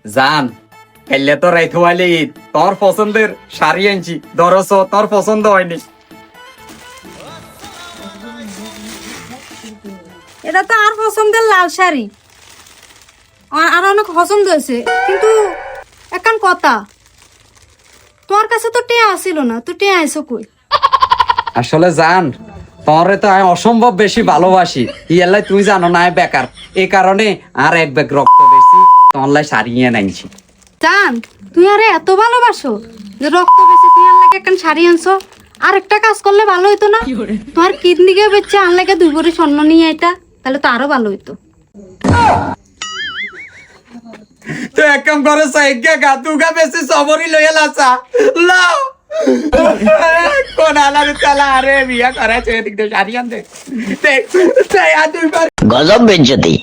জান খেললে তো রাইত হওয়ালি তোর পছন্দের শাড়ি আনছি, ধরছ তোর পছন্দ হয়নি। এটা তো আর পছন্দের লাল শাড়ি, আর অনেক পছন্দ হয়েছে, কিন্তু একান কথা, তোমার কাছে তো টিয়া আসিল না, তুই টিয়া আইসো কই? আসলে জান তোরে তো আমি অসম্ভব বেশি ভালোবাসি, ইয়ালাই তুই জানো না আমি বেকার, এই কারণে আর এক ব্যাগ রক্ত বেশি তোর সারিয়ে নাইছি। জান তুই আরে এত ভালোবাসো যে রক্ত বেশি তুই আর লাগে একখান শাড়ি আনছো। আর একটা কাজ করলে ভালো হইতো না, তোমার কিডনিকে বেচে আন লাগে 2 ভরি স্বর্ণ নিয়ে আইতা, তাহলে তো আরো ভালো হইতো। তো এক কাম করে সাইকে গাতুগা বেশি সবরি লইয়া লাসা লাও কোন আলার তালা আরে বিয়া করা চে দিক দে শাড়ি আনতে দেখ তাই আর দুইবার গজব বেজ্জতি।